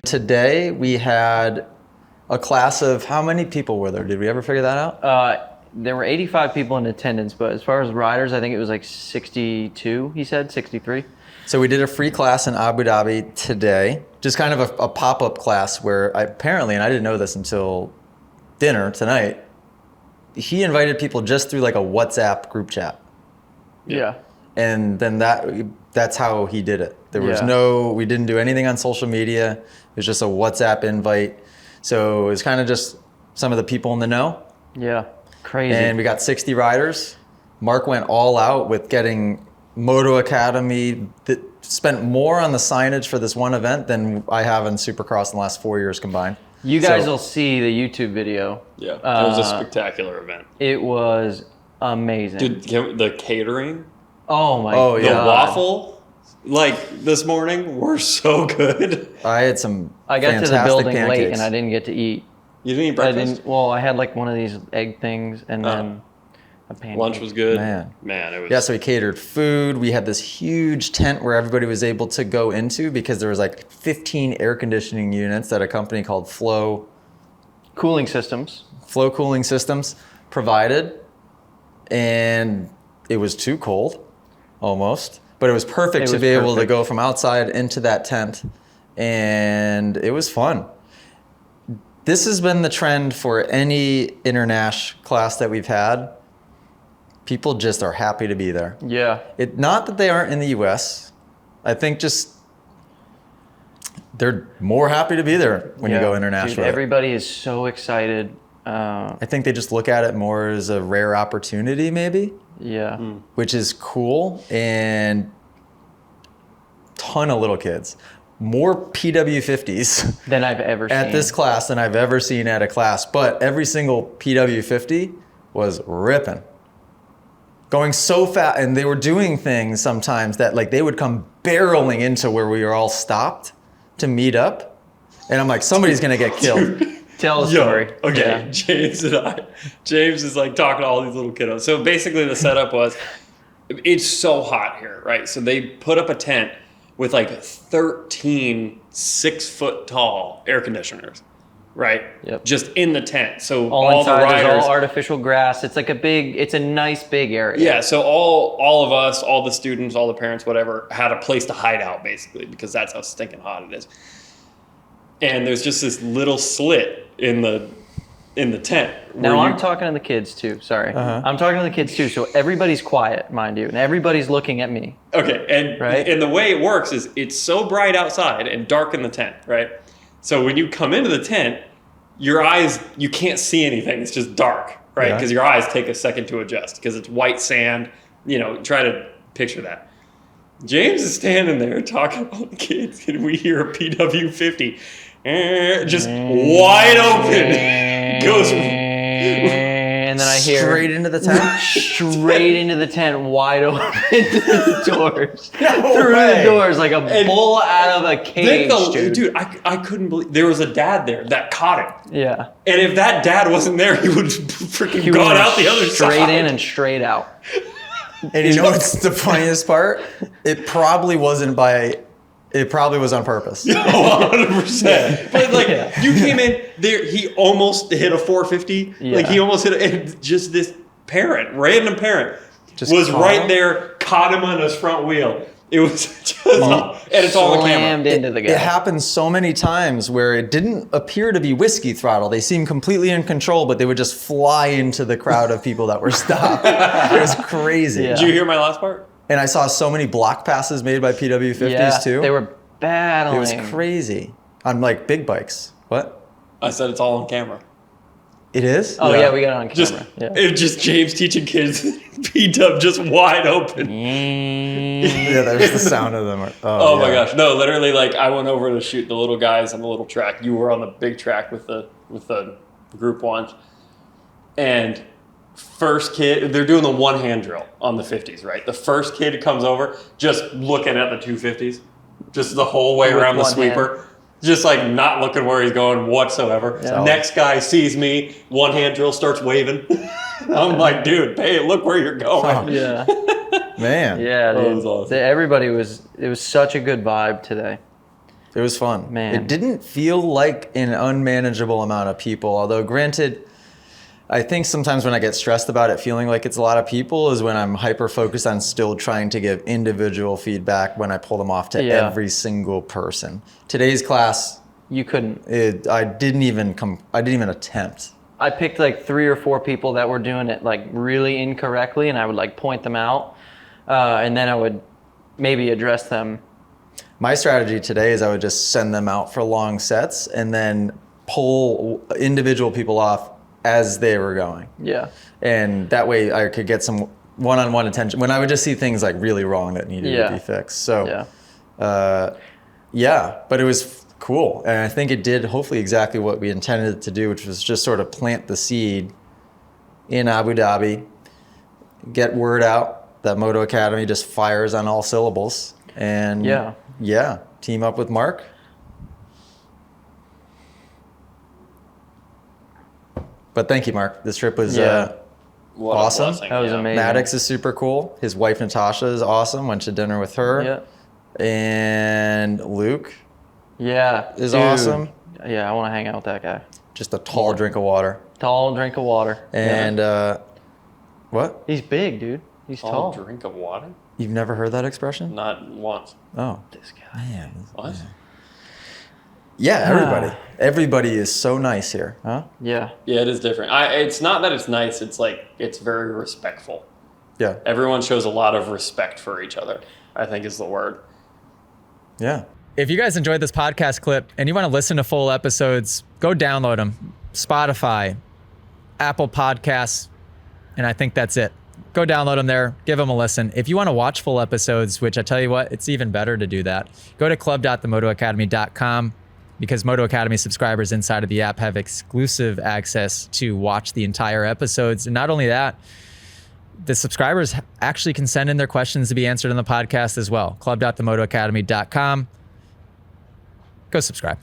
Today we had a class of, how many people were there? Did we ever figure that out? There were 85 people in attendance, but as far as riders, I think it was like 62, he said, 63. So we did a free class in Abu Dhabi today, just kind of a pop-up class where apparently, and I didn't know this until dinner tonight, he invited people just through like a WhatsApp group chat. Yeah. And then that's how he did it. There was we didn't do anything on social media. It was just a WhatsApp invite. So it was kind of just some of the people in the know. Yeah, crazy. And we got 60 riders. Mark went all out with getting Moto Academy, that spent more on the signage for this one event than I have in Supercross in the last 4 years combined. You guys will see the YouTube video. Yeah, it was a spectacular event. It was amazing. Dude, the catering, oh my God. the waffle, like this morning, were so good. I had some I got to the building pancakes. late and I didn't get to eat. You didn't eat breakfast? I had like one of these egg things and then a pancake. Lunch was good. Man, it was. Yeah, so we catered food. We had this huge tent where everybody was able to go into because there was like 15 air conditioning units that a company called Flow Cooling Systems provided. And it was too cold, almost. But it was perfect to be able to go from outside into that tent. And it was fun. This has been the trend for any international class that we've had. People just are happy to be there. Yeah. Not that they aren't in the US. I think just they're more happy to be there when you go international. Dude, everybody is so excited. I think they just look at it more as a rare opportunity, maybe. Yeah. Which is cool. And ton of little kids. More PW50s than I've ever seen at this class than I've ever seen at a class. But every single PW50 was ripping. Going so fast, and they were doing things sometimes that like they would come barreling into where we were all stopped to meet up. And I'm like, somebody's gonna get killed. Tell a story. Okay, Yeah. James is like talking to all these little kiddos. So basically the setup was, it's so hot here, right? So they put up a tent with like 13 6-foot tall air conditioners, right? Yep. Just in the tent. So all the inside, riders, there's all artificial grass. It's like it's a nice big area. yeah. So all of us, all the students, all the parents, whatever, had a place to hide out basically because that's how stinking hot it is. And there's just this little slit in the tent. Now I'm talking to the kids too. Sorry, I'm talking to the kids too. So everybody's quiet, mind you, and everybody's looking at me. Okay, and the way it works is it's so bright outside and dark in the tent, right? So when you come into the tent, your eyes, you can't see anything. It's just dark, right? Because your eyes take a second to adjust because it's white sand. You know, try to picture that. James is standing there talking to all the kids, and we hear a PW50 just wide open. Goes and then I hear straight into the tent? Straight into the tent, wide open through the doors. Through the doors like a bull out of a cage, dude, I couldn't believe there was a dad there that caught him. Yeah. And if that dad wasn't there, he would freaking gone out the other side. Straight in and straight out. And you know what's the funniest part? It probably was on purpose. 100%. But like you came in there, he almost hit a 450. Yeah. Like he almost hit and just this random parent Just was right him? there, caught him on his front wheel. It was just, and it's all on camera. Slammed into the guy. It happened so many times where it didn't appear to be whiskey throttle. They seemed completely in control, but they would just fly into the crowd of people that were stopped. It was crazy. Yeah. Did you hear my last part? And I saw so many block passes made by PW50s too. They were battling. It was crazy. On like big bikes. What? I said it's all on camera. It is? Oh yeah, we got it on camera. It's just James teaching kids P-Dub just wide open. Yeah, there's the sound of them. Oh my gosh. No, literally like I went over to shoot the little guys on the little track. You were on the big track with the group ones. And first kid, they're doing the one-hand drill on the 50s, right? The first kid comes over just looking at the 250s. Just the whole way around the sweeper. Just like not looking where he's going whatsoever. Yeah. Next guy sees me, one hand drill, starts waving. I'm like, dude, hey, look where you're going. Yeah. Man. Yeah, dude. That was awesome. It was such a good vibe today. It was fun. Man. It didn't feel like an unmanageable amount of people, although granted, I think sometimes when I get stressed about it feeling like it's a lot of people is when I'm hyper focused on still trying to give individual feedback when I pull them off to every single person. Today's class, You couldn't. I didn't even attempt. I picked like 3 or 4 people that were doing it like really incorrectly, and I would like point them out, and then I would maybe address them. My strategy today is I would just send them out for long sets and then pull individual people off as they were going. Yeah. And that way I could get some one-on-one attention when I would just see things like really wrong that needed to be fixed. So, but it was cool. And I think it did hopefully exactly what we intended it to do, which was just sort of plant the seed in Abu Dhabi, get word out that Moto Academy just fires on all syllables. And team up with Mark. But thank you, Mark. This trip was awesome. That was amazing. Maddox is super cool. His wife Natasha is awesome. Went to dinner with her. Yeah. And Luke is awesome. Yeah, I want to hang out with that guy. Just a tall drink of water. Tall drink of water. And what? He's big, dude. He's tall. Drink of water? You've never heard that expression? Not once. Oh. This guy. Man. What? Yeah, everybody. Everybody is so nice here, huh? Yeah. Yeah, it is different. It's not that it's nice. It's like, it's very respectful. Yeah. Everyone shows a lot of respect for each other, I think is the word. Yeah. If you guys enjoyed this podcast clip and you want to listen to full episodes, go download them. Spotify, Apple Podcasts, and I think that's it. Go download them there, give them a listen. If you want to watch full episodes, which I tell you what, it's even better to do that, go to club.themotoacademy.com because Moto Academy subscribers inside of the app have exclusive access to watch the entire episodes. And not only that, the subscribers actually can send in their questions to be answered on the podcast as well. Club.themotoacademy.com. Go subscribe.